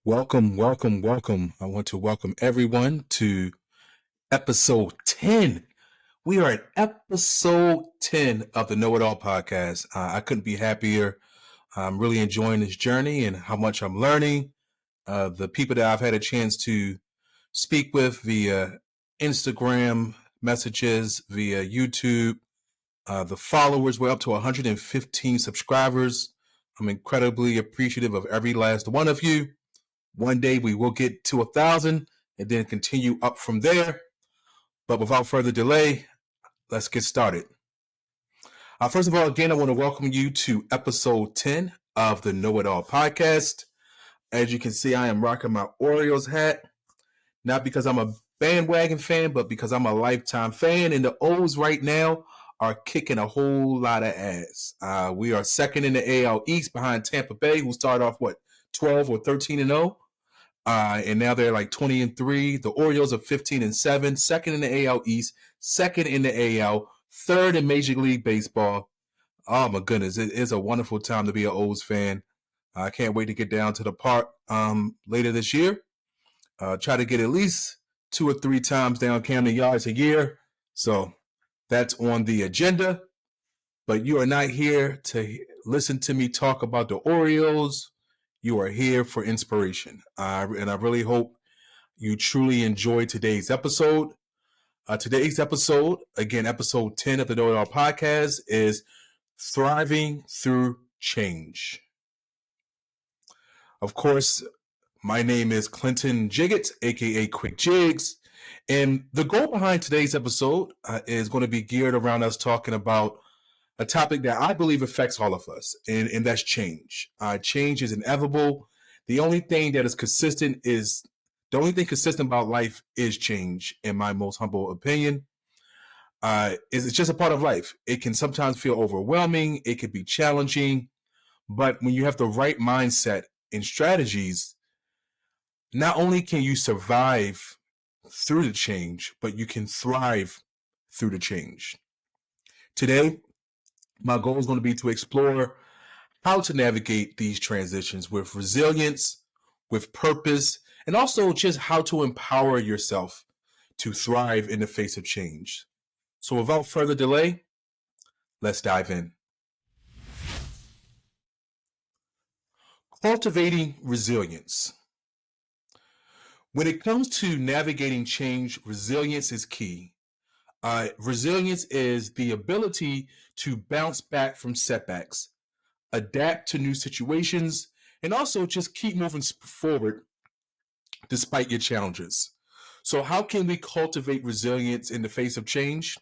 Welcome, welcome, welcome. I want to welcome everyone to episode 10. We are at episode 10 of the Know It All podcast. I couldn't be happier. I'm really enjoying this journey and how much I'm learning. The people that I've had a chance to speak with via Instagram messages, via YouTube, the followers, we're up to 115 subscribers. I'm incredibly appreciative of every last one of you. One day we will get to 1,000 and then continue up from there. But without further delay, let's get started. First of all, again, I want to welcome you to episode 10 of the Know It All podcast. As you can see, I am rocking my Orioles hat, not because I'm a bandwagon fan, but because I'm a lifetime fan. And the O's right now are kicking a whole lot of ass. We are second in the AL East behind Tampa Bay, who started off, 12 or 13-0. And now they're like 20-3. The Orioles are 15-7, second in the AL East, second in the AL, third in Major League Baseball. Oh my goodness, it is a wonderful time to be an O's fan. I can't wait to get down to the park later this year. Try to get at least 2 or 3 times down Camden Yards a year. So that's on the agenda. But you are not here to listen to me talk about the Orioles. You are here for inspiration. And I really hope you truly enjoyed today's episode. Today's episode, again, episode 10 of the Know It All podcast, is Thriving Through Change. Of course, my name is Clinton Jiggets, aka Quick Jigs. And the goal behind today's episode is going to be geared around us talking about a topic that I believe affects all of us, and that's change. Change is inevitable. The only thing consistent about life is change, in my most humble opinion. It's just a part of life. It can sometimes feel overwhelming. It can be challenging. But when you have the right mindset and strategies, not only can you survive through the change, but you can thrive through the change. Today, my goal is going to be to explore how to navigate these transitions with resilience, with purpose, and also just how to empower yourself to thrive in the face of change. So without further delay, let's dive in. Cultivating resilience. When it comes to navigating change, resilience is key. Resilience is the ability to bounce back from setbacks, adapt to new situations, and also just keep moving forward despite your challenges. So how can we cultivate resilience in the face of change?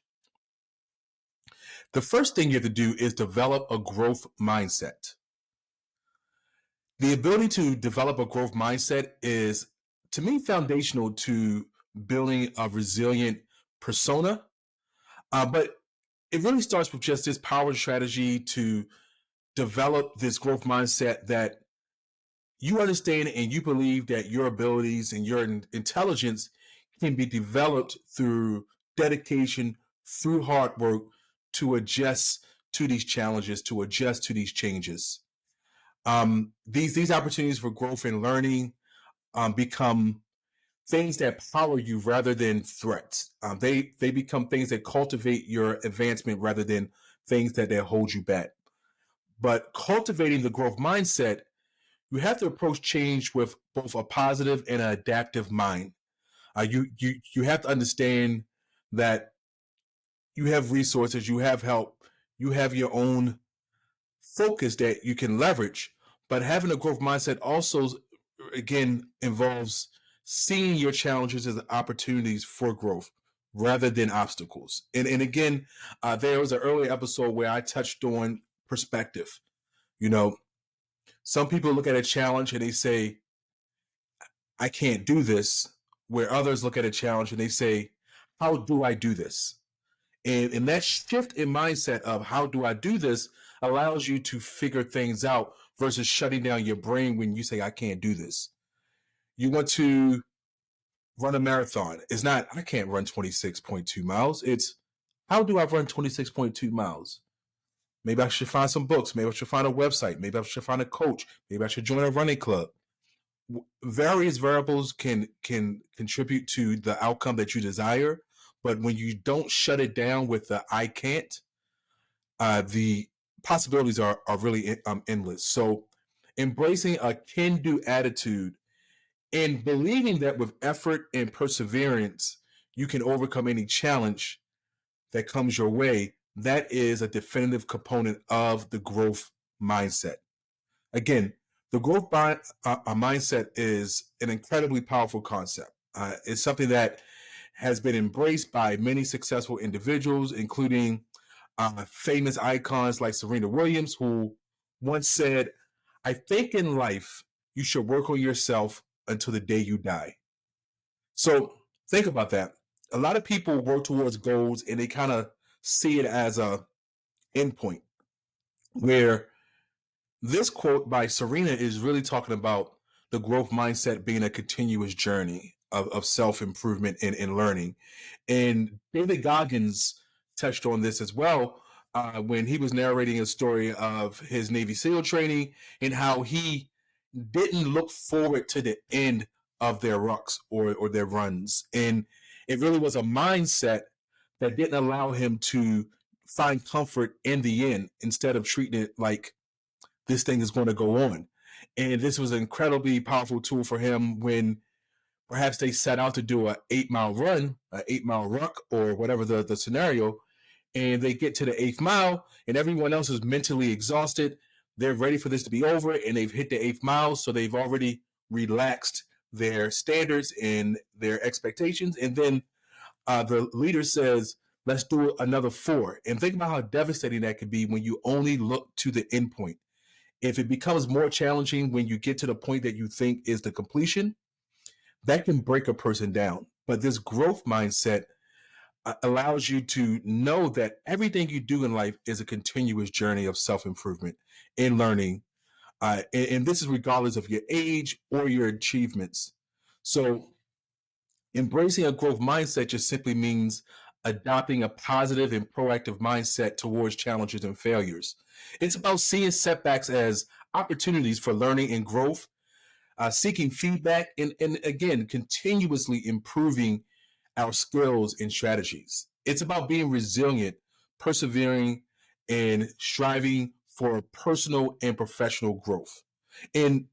The first thing you have to do is develop a growth mindset. The ability to develop a growth mindset is, to me, foundational to building a resilient persona. But it really starts with just this power strategy to develop this growth mindset that you understand and you believe that your abilities and your intelligence can be developed through dedication, through hard work, to adjust to these challenges, to adjust to these changes. These opportunities for growth and learning become things that power you rather than threats. They become things that cultivate your advancement rather than things that hold you back. But cultivating the growth mindset, you have to approach change with both a positive and an adaptive mind. You have to understand that you have resources, you have help, you have your own focus that you can leverage. But having a growth mindset also, again, involves seeing your challenges as opportunities for growth rather than obstacles. And again, there was an earlier episode where I touched on perspective. You know, some people look at a challenge and they say, I can't do this, where others look at a challenge and they say, how do I do this? And that shift in mindset of how do I do this allows you to figure things out versus shutting down your brain when you say, I can't do this. You want to run a marathon. It's not, I can't run 26.2 miles. It's, how do I run 26.2 miles? Maybe I should find some books. Maybe I should find a website. Maybe I should find a coach. Maybe I should join a running club. various variables can contribute to the outcome that you desire, but when you don't shut it down with the I can't, the possibilities are really endless. So embracing a can do attitude and believing that with effort and perseverance you can overcome any challenge that comes your way, that is a definitive component of the growth mindset. Again, the mindset is an incredibly powerful concept. It's something that has been embraced by many successful individuals, including famous icons like Serena Williams, who once said, I think in life you should work on yourself until the day you die. So think about that. A lot of people work towards goals and they kind of see it as a endpoint, where this quote by Serena is really talking about the growth mindset being a continuous journey of self-improvement and learning. And David Goggins touched on this as well when he was narrating a story of his Navy SEAL training and how he didn't look forward to the end of their rucks or their runs. And it really was a mindset that didn't allow him to find comfort in the end instead of treating it like this thing is going to go on. And this was an incredibly powerful tool for him when perhaps they set out to do a 8 mile run, an 8 mile ruck, or whatever the scenario, and they get to the 8th mile, and everyone else is mentally exhausted. They're ready for this to be over, and they've hit the 8th mile, so they've already relaxed their standards and their expectations. And then the leader says, "Let's do another 4." And think about how devastating that could be when you only look to the end point. If it becomes more challenging when you get to the point that you think is the completion, that can break a person down. But this growth mindset allows you to know that everything you do in life is a continuous journey of self-improvement and learning. And this is regardless of your age or your achievements. So embracing a growth mindset just simply means adopting a positive and proactive mindset towards challenges and failures. It's about seeing setbacks as opportunities for learning and growth, seeking feedback, and again, continuously improving our skills and strategies. It's about being resilient, persevering, and striving for personal and professional growth. And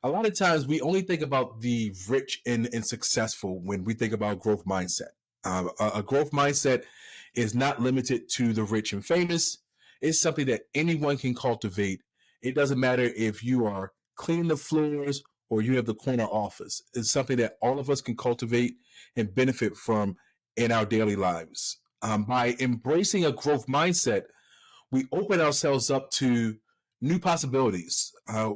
a lot of times we only think about the rich and successful when we think about growth mindset. A growth mindset is not limited to the rich and famous. It's something that anyone can cultivate. It doesn't matter if you are cleaning the floors or you have the corner office. It's something that all of us can cultivate and benefit from in our daily lives. By embracing a growth mindset, we open ourselves up to new possibilities.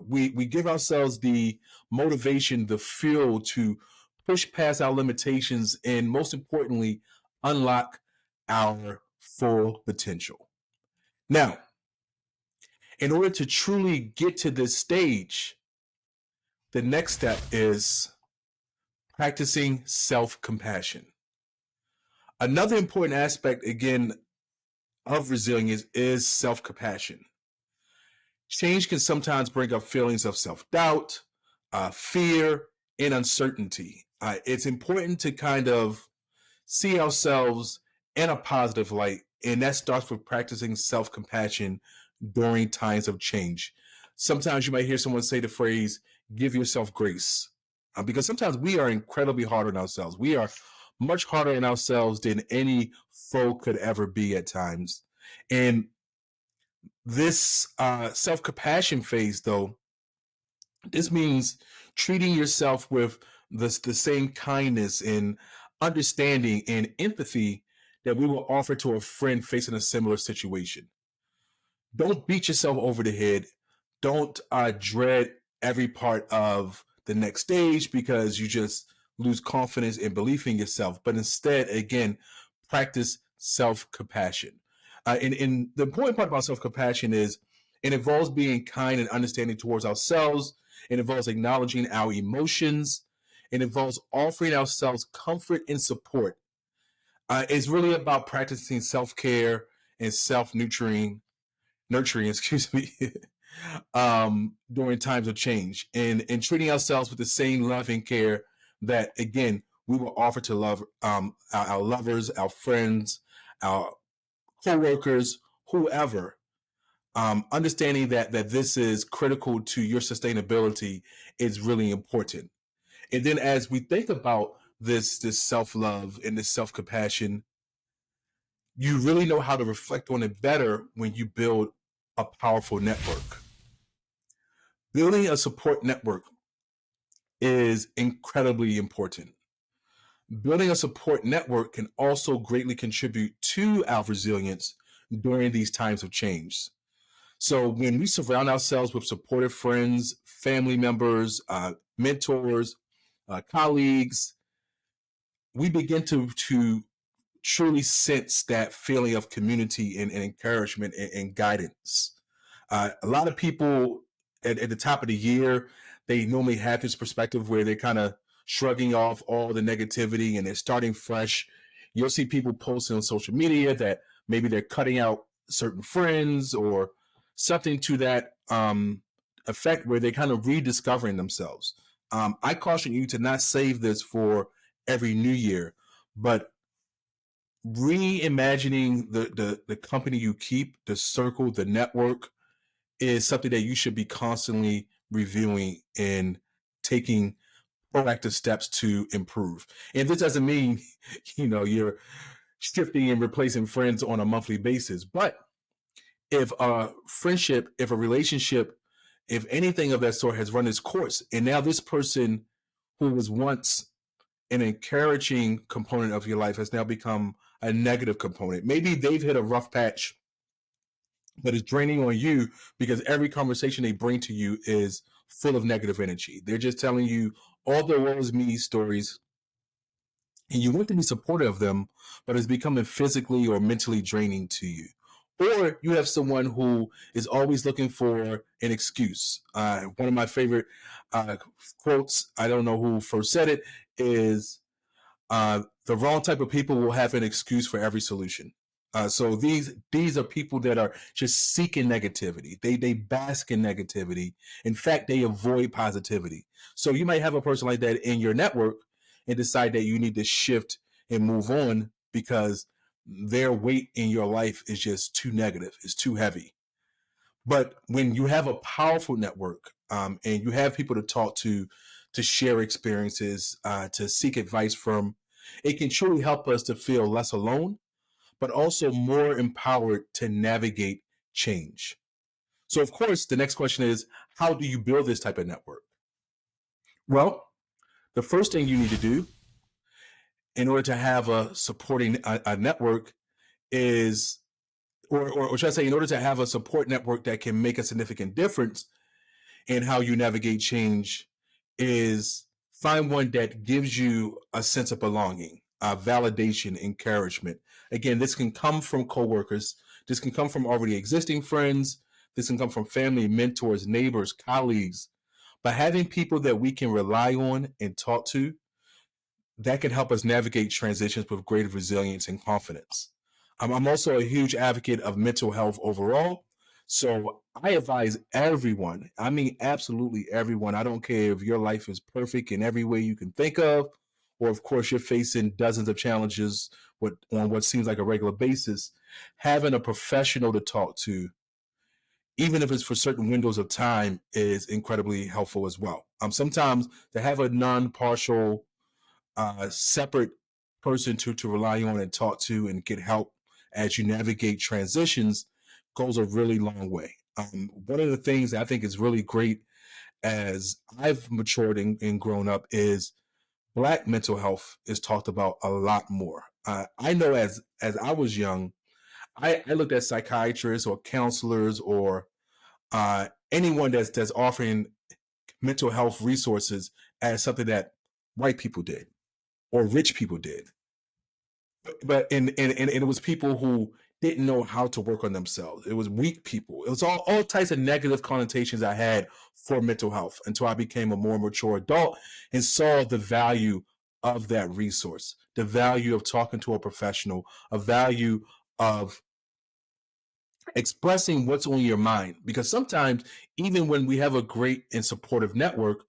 We give ourselves the motivation, the fuel to push past our limitations, and most importantly, unlock our full potential. Now, in order to truly get to this stage, the next step is practicing self compassion. Another important aspect, again, of resilience is self compassion. Change can sometimes bring up feelings of self doubt, fear, and uncertainty. It's important to kind of see ourselves in a positive light, and that starts with practicing self compassion during times of change. Sometimes you might hear someone say the phrase, give yourself grace, because sometimes we are incredibly hard on ourselves. We are much harder on ourselves than any foe could ever be at times. And this self compassion phase, though, this means treating yourself with the same kindness and understanding and empathy that we will offer to a friend facing a similar situation. Don't beat yourself over the head. Don't dread every part of the next stage because you just lose confidence and belief in yourself. But instead, again, practice self compassion. And the important part about self compassion is it involves being kind and understanding towards ourselves. It involves acknowledging our emotions. It involves offering ourselves comfort and support. It's really about practicing self care and self nurturing, excuse me. during times of change, and treating ourselves with the same love and care that, again, we will offer to love our lovers, our friends, our coworkers, whoever. Understanding that this is critical to your sustainability is really important. And then as we think about this self love and this self compassion, you really know how to reflect on it better when you build a powerful network. Building a support network is incredibly important. Building a support network can also greatly contribute to our resilience during these times of change. So, when we surround ourselves with supportive friends, family members, mentors, colleagues, we begin to truly sense that feeling of community and encouragement and guidance. A lot of people at the top of the year, they normally have this perspective where they're kind of shrugging off all the negativity and they're starting fresh. You'll see people posting on social media that maybe they're cutting out certain friends or something to that effect where they're kind of rediscovering themselves. I caution you to not save this for every new year, but reimagining the company you keep, the circle, the network is something that you should be constantly reviewing and taking proactive steps to improve. And this doesn't mean, you're shifting and replacing friends on a monthly basis, but if a friendship, if a relationship, if anything of that sort has run its course, and now this person who was once an encouraging component of your life has now become a negative component. Maybe they've hit a rough patch, but it's draining on you because every conversation they bring to you is full of negative energy. They're just telling you all the woes me stories, and you want to be supportive of them, but it's becoming physically or mentally draining to you. Or you have someone who is always looking for an excuse. One of my favorite quotes, I don't know who first said it, is the wrong type of people will have an excuse for every solution. So these are people that are just seeking negativity. They bask in negativity. In fact, they avoid positivity. So you might have a person like that in your network and decide that you need to shift and move on because their weight in your life is just too negative. It's too heavy. But when you have a powerful network and you have people to talk to share experiences, to seek advice from, it can truly help us to feel less alone, but also more empowered to navigate change. So, of course, the next question is, how do you build this type of network? Well, the first thing you need to do in order to have a supporting a network is, or should I say, in order to have a support network that can make a significant difference in how you navigate change, is find one that gives you a sense of belonging, validation, encouragement. Again, this can come from coworkers. This can come from already existing friends. This can come from family, mentors, neighbors, colleagues. But having people that we can rely on and talk to, that can help us navigate transitions with greater resilience and confidence. I'm also a huge advocate of mental health overall. So I advise everyone, I mean, absolutely everyone. I don't care if your life is perfect in every way you can think of, or of course, you're facing dozens of challenges on what seems like a regular basis. Having a professional to talk to, even if it's for certain windows of time, is incredibly helpful as well. Sometimes to have a non partial separate person to rely on and talk to and get help as you navigate transitions goes a really long way. One of the things that I think is really great as I've matured and grown up is Black mental health is talked about a lot more. I know as I was young, I looked at psychiatrists or counselors or anyone that's offering mental health resources as something that white people did or rich people did. But and it was people who didn't know how to work on themselves. It was weak people. It was all types of negative connotations I had for mental health until I became a more mature adult and saw the value of that resource, the value of talking to a professional, a value of expressing what's on your mind. Because sometimes, even when we have a great and supportive network,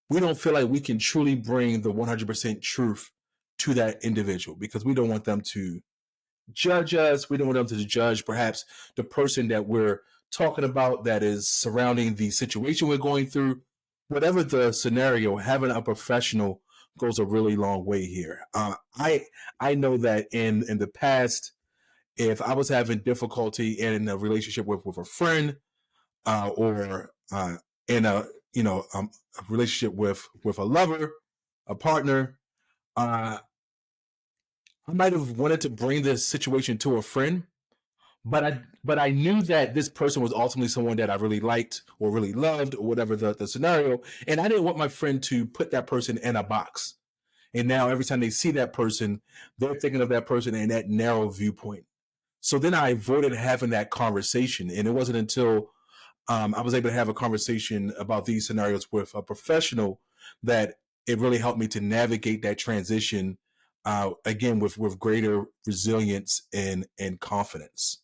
we don't feel like we can truly bring the 100% truth to that individual because we don't want them to judge us. We don't want them to judge perhaps the person that we're talking about that is surrounding the situation we're going through. Whatever the scenario, having a professional goes a really long way here. I know that in the past, if I was having difficulty in a relationship with a friend or in a relationship with a lover, a partner, uh, I might have wanted to bring this situation to a friend, but I knew that this person was ultimately someone that I really liked or really loved or whatever the scenario, and I didn't want my friend to put that person in a box. And now every time they see that person, they're thinking of that person in that narrow viewpoint. So then I avoided having that conversation, and it wasn't until I was able to have a conversation about these scenarios with a professional that it really helped me to navigate that transition again with greater resilience and confidence.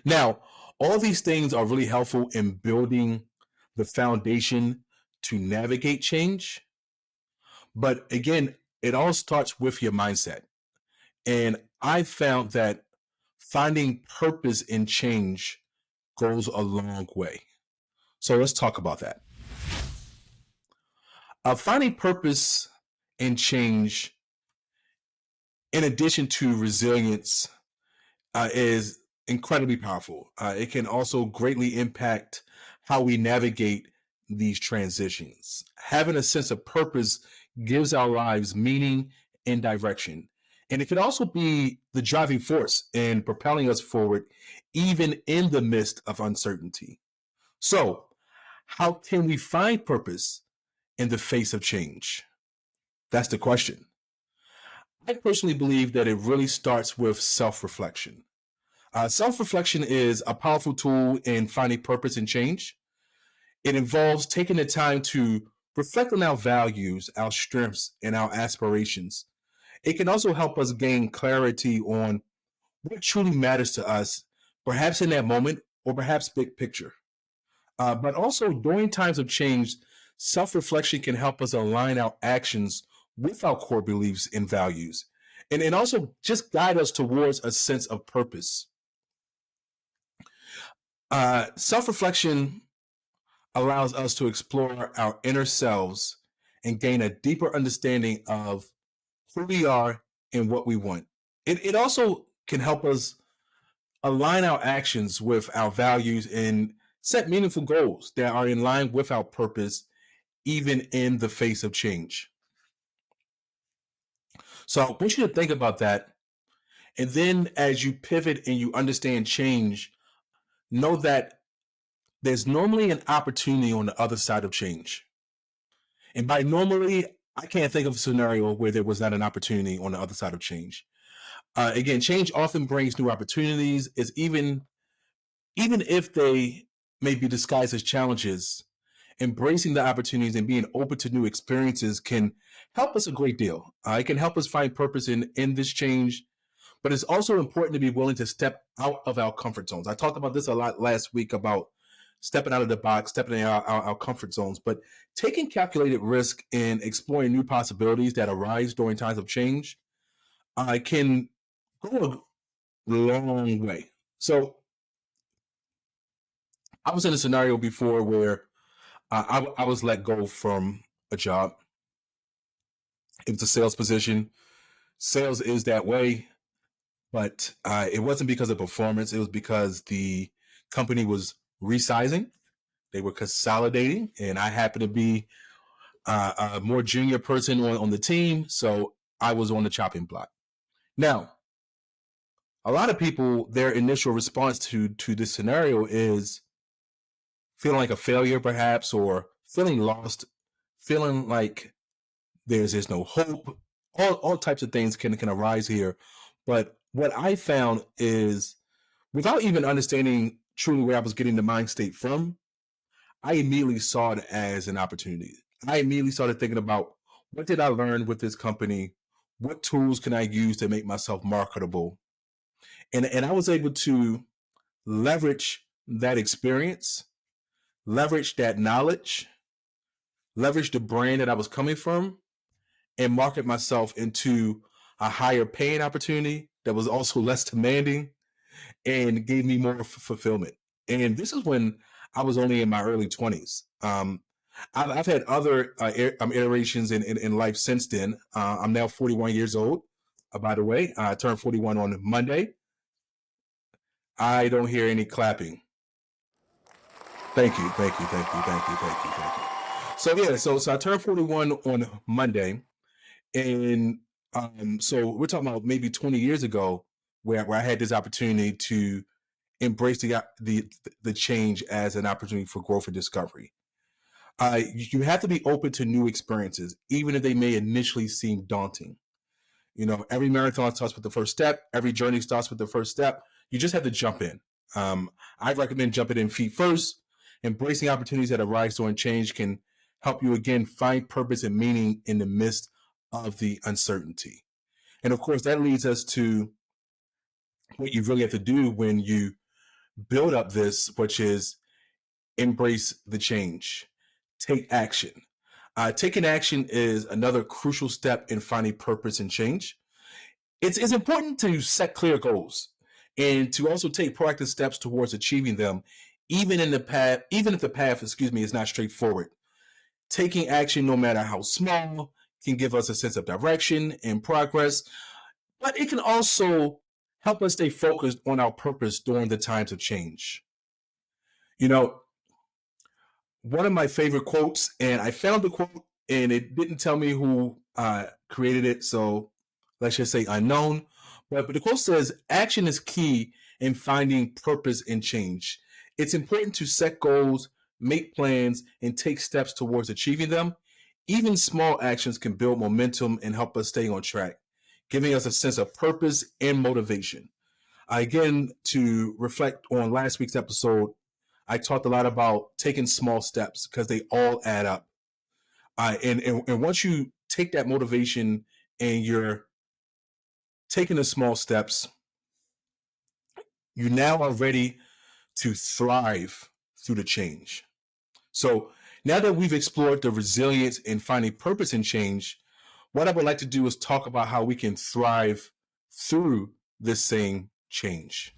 Now, all these things are really helpful in building the foundation to navigate change. But again, it all starts with your mindset. And I found that finding purpose in change goes a long way. So let's talk about that. Finding purpose in change, in addition to resilience, is incredibly powerful. It can also greatly impact how we navigate these transitions. Having a sense of purpose gives our lives meaning and direction. And it can also be the driving force in propelling us forward, even in the midst of uncertainty. So, how can we find purpose in the face of change? That's the question. I personally believe that it really starts with self reflection. Self reflection is a powerful tool in finding purpose and change. It involves taking the time to reflect on our values, our strengths, and our aspirations. It can also help us gain clarity on what truly matters to us, perhaps in that moment or perhaps big picture. But also during times of change, self reflection can help us align our actions with our core beliefs and values. And also just guide us towards a sense of purpose. Self reflection allows us to explore our inner selves and gain a deeper understanding of who we are and what we want. It also can help us align our actions with our values and set meaningful goals that are in line with our purpose, even in the face of change. So I want you to think about that. And then as you pivot and you understand change, know that there's normally an opportunity on the other side of change. And by normally, I can't think of a scenario where there was not an opportunity on the other side of change. Again, change often brings new opportunities. Is even if they may be disguised as challenges, embracing the opportunities and being open to new experiences can help us a great deal. It can help us find purpose in this change, but it's also important to be willing to step out of our comfort zones. I talked about this a lot last week about stepping out of the box, stepping in our comfort zones, but taking calculated risk and exploring new possibilities that arise during times of change can go a long way. So I was in a scenario before where I was let go from a job. It was a sales position. Sales is that way, but it wasn't because of performance. It was because the company was resizing. They were consolidating, and I happened to be a more junior person on the team, so I was on the chopping block. Now, a lot of people, their initial response to this scenario is feeling like a failure, perhaps, or feeling lost, feeling like there's no hope. All types of things can arise here. But what I found is, without even understanding truly where I was getting the mind state from, I immediately saw it as an opportunity. I immediately started thinking about what did I learn with this company? What tools can I use to make myself marketable? And I was able to leverage that experience, leverage that knowledge, leverage the brand that I was coming from, and market myself into a higher paying opportunity that was also less demanding and gave me more fulfillment. And this is when I was only in my early 20s. I've had other iterations in life since then. I'm now 41 years old. By the way, I turned 41 on Monday. I don't hear any clapping. Thank you, thank you, thank you, thank you, thank you, thank you. So yeah, so I turned 41 on Monday, and so we're talking about maybe 20 years ago, where I had this opportunity to embrace the change as an opportunity for growth and discovery. You have to be open to new experiences, even if they may initially seem daunting. You know, every marathon starts with the first step. Every journey starts with the first step. You just have to jump in. I recommend jumping in feet first. Embracing opportunities that arise during change can help you again find purpose and meaning in the midst of the uncertainty. And of course, that leads us to what you really have to do when you build up this, which is embrace the change, take action. Taking action is another crucial step in finding purpose and change. It's important to set clear goals and to also take proactive steps towards achieving them, even if the path, is not straightforward. Taking action, no matter how small, can give us a sense of direction and progress, but it can also help us stay focused on our purpose during the times of change. You know, one of my favorite quotes, and I found the quote and it didn't tell me who created it, so let's just say unknown. But the quote says, action is key in finding purpose and change. It's important to set goals, make plans, and take steps towards achieving them. Even small actions can build momentum and help us stay on track, giving us a sense of purpose and motivation. Again, to reflect on last week's episode, I talked a lot about taking small steps because they all add up. And once you take that motivation and you're taking the small steps, you now are ready to thrive through the change. So now that we've explored the resilience in finding purpose in change, what I would like to do is talk about how we can thrive through this same change.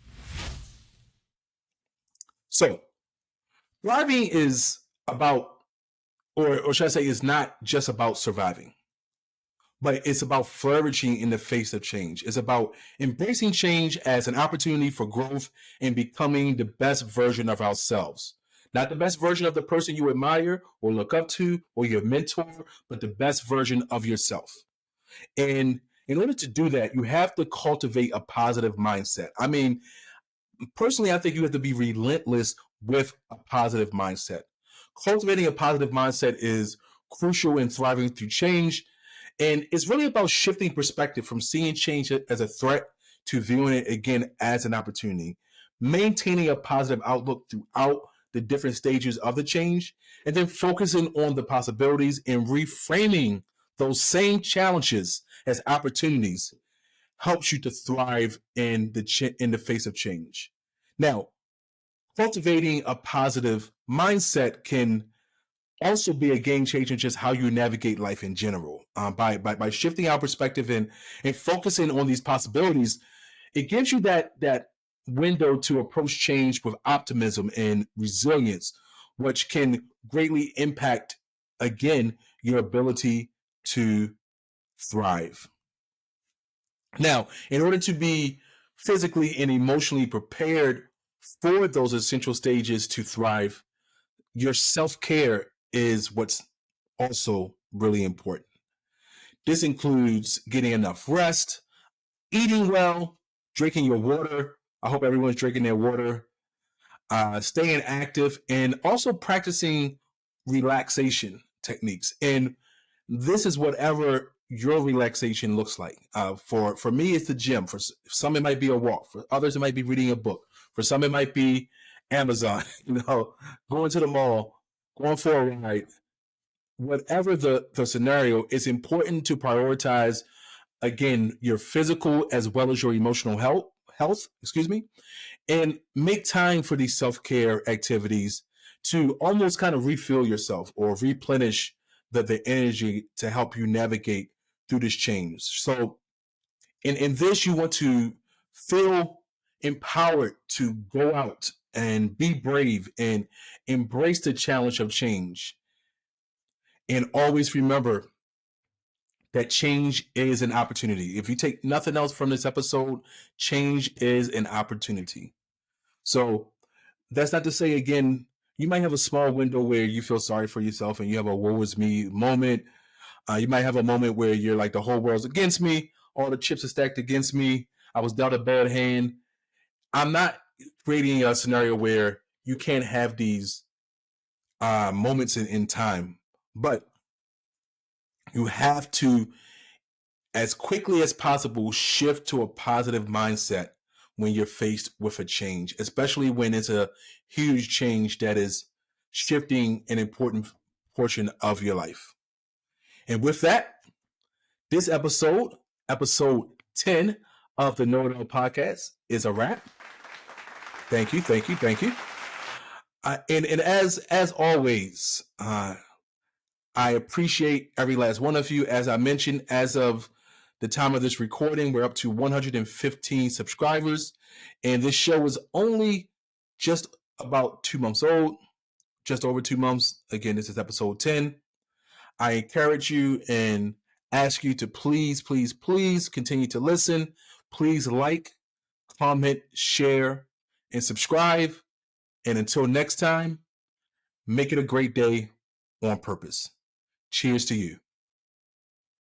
So thriving is about, or should I say, is not just about surviving, but it's about flourishing in the face of change. It's about embracing change as an opportunity for growth and becoming the best version of ourselves. Not the best version of the person you admire or look up to or your mentor, but the best version of yourself. And in order to do that, you have to cultivate a positive mindset. I mean, personally, I think you have to be relentless with a positive mindset. Cultivating a positive mindset is crucial in thriving through change. And it's really about shifting perspective from seeing change as a threat to viewing it again as an opportunity. Maintaining a positive outlook throughout the different stages of the change, and then focusing on the possibilities and reframing those same challenges as opportunities helps you to thrive in in the face of change. Now, cultivating a positive mindset can also be a game changer in just how you navigate life in general. By shifting our perspective and focusing on these possibilities, it gives you that window to approach change with optimism and resilience, which can greatly impact, again, your ability to thrive. Now, in order to be physically and emotionally prepared for those essential stages to thrive, your self care is what's also really important. This includes getting enough rest, eating well, drinking your water. I hope everyone's drinking their water, staying active, and also practicing relaxation techniques. And this is whatever your relaxation looks like. For me, it's the gym. For some, it might be a walk. For others, it might be reading a book. For some, it might be Amazon. Going to the mall, going for a ride. Whatever the scenario, it's important to prioritize again your physical as well as your emotional health, and make time for these self-care activities to almost kind of refill yourself or replenish the energy to help you navigate through this change. So in this, you want to feel empowered to go out and be brave and embrace the challenge of change. And always remember that change is an opportunity. If you take nothing else from this episode, change is an opportunity. So that's not to say, again, you might have a small window where you feel sorry for yourself and you have a woe is me moment. You might have a moment where you're like, the whole world's against me. All the chips are stacked against me. I was dealt a bad hand. I'm not creating a scenario where you can't have these moments in time, but you have to, as quickly as possible, shift to a positive mindset when you're faced with a change, especially when it's a huge change that is shifting an important portion of your life. And with that, this episode 10 of the Know It All podcast, is a wrap. Thank you. And as always, I appreciate every last one of you. As I mentioned, as of the time of this recording, we're up to 115 subscribers, and this show is only just about 2 months old, just over 2 months. Again, this is episode 10. I encourage you and ask you to please continue to listen. Please like, comment, share, and subscribe. And until next time, make it a great day on purpose. Cheers to you.